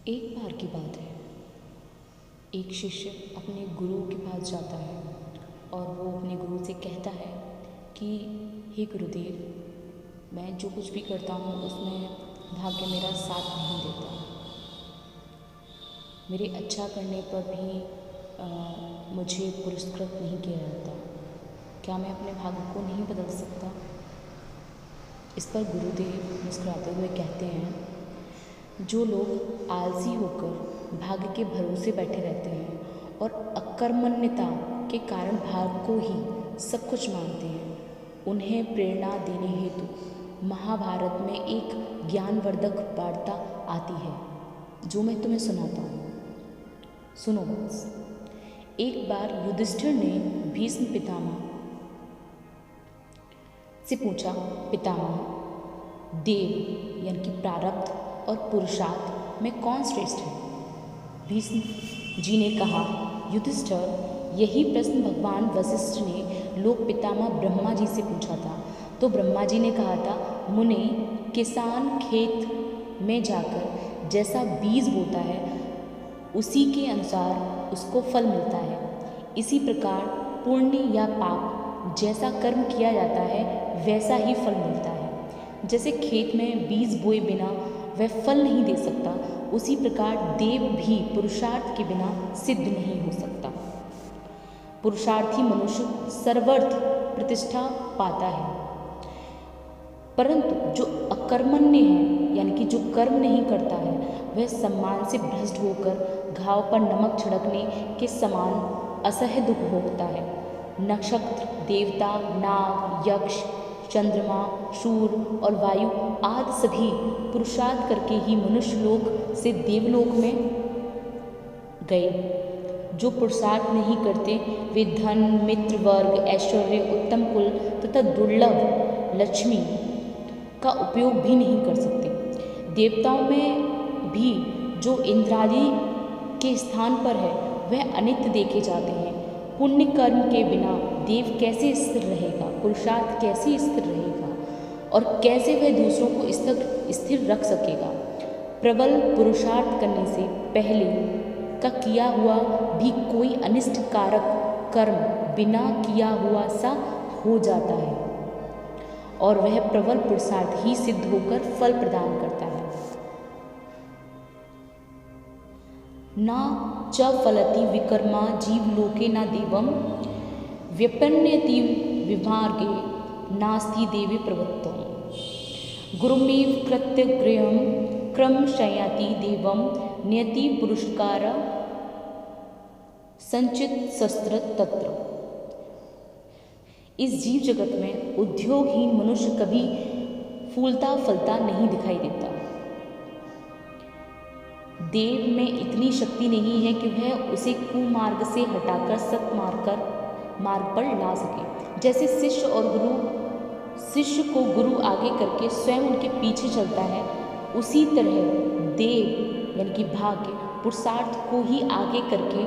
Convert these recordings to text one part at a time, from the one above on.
एक बार की बात है, एक शिष्य अपने गुरु के पास जाता है और वो अपने गुरु से कहता है कि हे गुरुदेव, मैं जो कुछ भी करता हूँ उसमें भाग्य मेरा साथ नहीं देता। मेरे अच्छा करने पर भी मुझे पुरस्कृत नहीं किया जाता। क्या मैं अपने भाग्य को नहीं बदल सकता? इस पर गुरुदेव मुस्कुराते हुए कहते हैं, जो लोग आलसी होकर भाग्य के भरोसे बैठे रहते हैं और अकर्मण्यता के कारण भाग्य को ही सब कुछ मानते हैं, उन्हें प्रेरणा देने हेतु महाभारत में एक ज्ञानवर्धक वार्ता आती है, जो मैं तुम्हें सुनाता हूँ। सुनो बस। एक बार युधिष्ठिर ने भीष्म पितामह से पूछा, पितामह, देव यानी कि प्रारब्ध और पुरुषार्थ में कौन श्रेष्ठ है? भीष्म जी ने कहा, युधिष्ठिर, यही प्रश्न भगवान वशिष्ठ ने लोक पितामह ब्रह्मा जी से पूछा था। तो ब्रह्मा जी ने कहा था, मुनि, किसान खेत में जाकर जैसा बीज बोता है उसी के अनुसार उसको फल मिलता है। इसी प्रकार पुण्य या पाप जैसा कर्म किया जाता है वैसा ही फल मिलता है। जैसे खेत में बीज बोए बिना वह फल नहीं दे सकता, उसी प्रकार देव भी पुरुषार्थ के बिना सिद्ध नहीं हो सकता। पुरुषार्थी मनुष्य सर्वर्थ प्रतिष्ठा पाता है, परंतु जो अकर्मण्य है यानी कि जो कर्म नहीं करता है वह सम्मान से भ्रष्ट होकर घाव पर नमक छिड़कने के समान असह्य दुख भोगता है। नक्षत्र, देवता, नाग, यक्ष, चंद्रमा, सूर्य और वायु आदि सभी पुरुषार्थ करके ही मनुष्य लोक से देवलोक में गए। जो पुरुषार्थ नहीं करते वे धन, मित्र वर्ग, ऐश्वर्य, उत्तम कुल तथा दुर्लभ लक्ष्मी का उपयोग भी नहीं कर सकते। देवताओं में भी जो इंद्रादि के स्थान पर है वह अनित्य देखे जाते हैं। पुण्य कर्म के बिना देव कैसे स्थिर रहेगा, पुरुषार्थ कैसे स्थिर रहेगा और कैसे वह दूसरों को स्थिर रख सकेगा? प्रबल पुरुषार्थ करने से पहले का किया हुआ भी कोई अनिष्ट कारक कर्म बिना किया हुआ सा हो जाता है और वह प्रबल पुरुषार्थ ही सिद्ध होकर फल प्रदान करता है। न च फलति विकर्मा जीवलोके न देवं व्यपन्यति विमार्गे नास्ति देवी प्रवृत्तम् गुरुमेव कृत्य गृहं क्रमशयति देवं नियति पुरस्कार संचित शस्त्र तत्र। इस जीव जगत में उद्योगहीन मनुष्य कभी फूलता फलता नहीं दिखाई देता। देव में इतनी शक्ति नहीं है कि वह उसे कुमार्ग से हटाकर मार्ग पर ला सके। जैसे शिष्य को गुरु आगे करके स्वयं उनके पीछे चलता है, उसी तरह देव यानी कि भाग्य पुरुषार्थ को ही आगे करके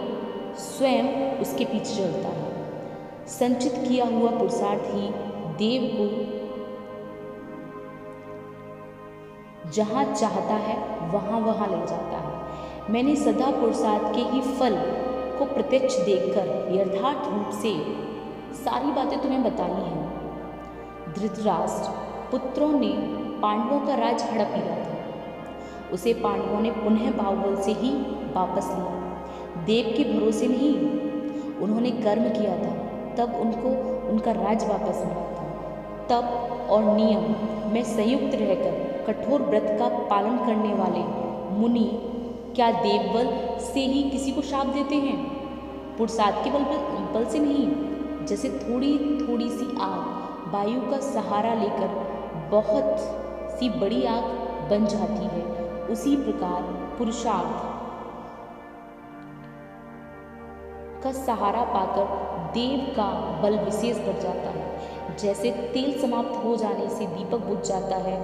स्वयं उसके पीछे चलता है। संचित किया हुआ पुरुषार्थ ही देव को जहाँ चाहता है वहाँ ले जाता है। मैंने सदा पुरुषार्थ के ही फल को प्रत्यक्ष देखकर यथार्थ रूप से सारी बातें तुम्हें बताई हैं। धृतराष्ट्र पुत्रों ने पांडवों का राज हड़प लिया था। उसे पांडवों ने पुनः बाहुबल से ही वापस लिया। देव के भरोसे नहीं, उन्होंने कर्म किया था, तब उनको उनका राज वापस मिला था। तप और नियम में संयुक्त रहकर कठोर व्रत का पालन करने वाले मुनि क्या देवबल से ही किसी को शाप देते हैं? पुरुषार्थ के बल से नहीं। जैसे थोड़ी थोड़ी सी आग वायु का सहारा लेकर बहुत सी बड़ी आग बन जाती है, उसी प्रकार पुरुषार्थ का सहारा पाकर देव का बल विशेष बढ़ जाता है। जैसे तेल समाप्त हो जाने से दीपक बुझ जाता है,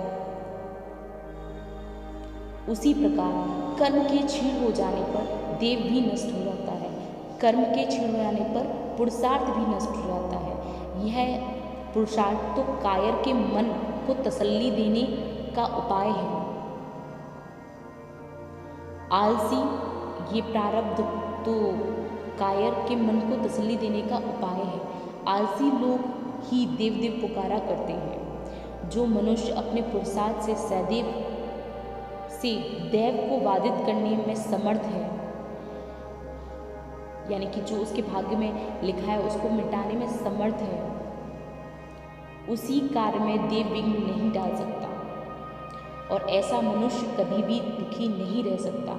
उसी प्रकार कर्म के क्षीण हो जाने पर देव भी नष्ट हो जाता है। कर्म के क्षीण हो जाने पर पुरुषार्थ भी नष्ट हो जाता है। यह पुरुषार्थ तो कायर के मन को तसल्ली देने का उपाय है। आलसी, ये प्रारब्ध तो कायर के मन को तसल्ली देने का उपाय है। आलसी लोग ही देव देव पुकारा करते हैं। जो मनुष्य अपने पुरुषार्थ से सदैव से देव को वादित करने में समर्थ है, यानी कि जो उसके भाग्य में लिखा है उसको मिटाने में समर्थ है, उसी कार्य में देव विघ्न नहीं डाल सकता। और ऐसा मनुष्य कभी भी दुखी नहीं रह सकता।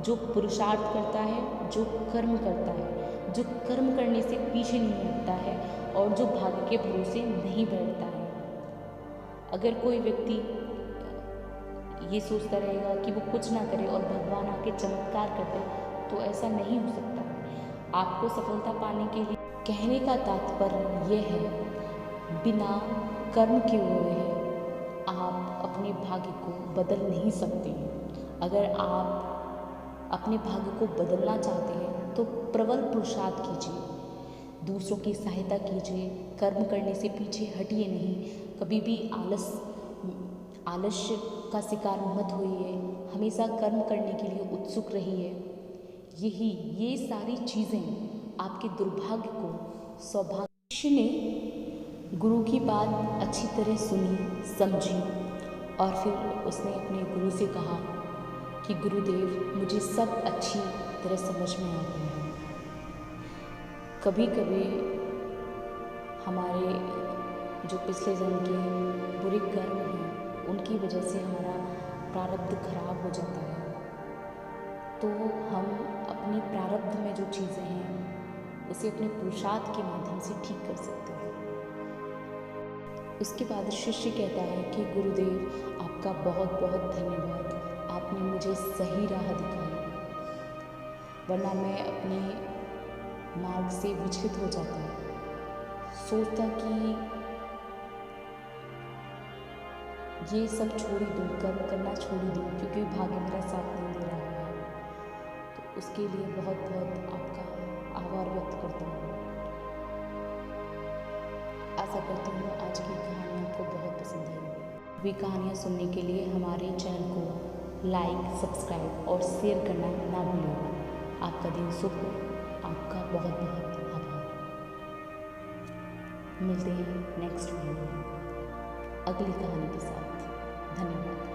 जो पुरुषार्थ करता है, जो कर्म करता है, जो कर्म करने से पीछे नहीं हटता है और जो भाग्य के भरोसे नहीं बैठता है। अगर कोई व्यक्ति ये सोचता रहेगा कि वो कुछ ना करे और भगवान आके चमत्कार कर दे, तो ऐसा नहीं हो सकता। आपको सफलता पाने के लिए कहने का तात्पर्य यह है, बिना कर्म किए हुए आप अपने भाग्य को बदल नहीं सकते। अगर आप अपने भाग्य को बदलना चाहते हैं तो प्रबल पुरुषार्थ कीजिए, दूसरों की सहायता कीजिए, कर्म करने से पीछे हटिए नहीं। कभी भी आलस्य का शिकार मत होइए, हमेशा कर्म करने के लिए उत्सुक रहिए। ये सारी चीज़ें आपके दुर्भाग्य को सौभाग्य ने गुरु की बात अच्छी तरह सुनी, समझी और फिर उसने अपने गुरु से कहा कि गुरुदेव, मुझे सब अच्छी तरह समझ में आ गया है। कभी कभी हमारे जो पिछले जन्म के बुरे कर्म हैं, उनकी वजह से हमारा प्रारब्ध खराब हो जाता है। तो हम अपनी प्रारब्ध में जो चीज़ें हैं उसे अपने पुरुषार्थ के माध्यम से ठीक कर सकते हैं। उसके बाद शिष्य कहता है कि गुरुदेव, आपका बहुत बहुत धन्यवाद, आपने मुझे सही राह दिखाई, वरना मैं अपने मार्ग से विचलित हो जाता, सोचता कि ये सब छोड़ ही दूँ, कर्म करना छोड़ ही दूँ, क्योंकि भाग्य मेरा साथ नहीं दे रहा है। तो उसके लिए बहुत बहुत आपका आभार व्यक्त करता हूँ। आशा करती हूँ आज की कहानी आपको बहुत पसंद आई। भी कहानियाँ सुनने के लिए हमारे चैनल को लाइक, सब्सक्राइब और शेयर करना ना भूलें। आपका दिन शुभ हो। आपका बहुत बहुत आभार। मिलते हैं नेक्स्ट वीडियो में अगली कहानी के साथ। धन्यवाद।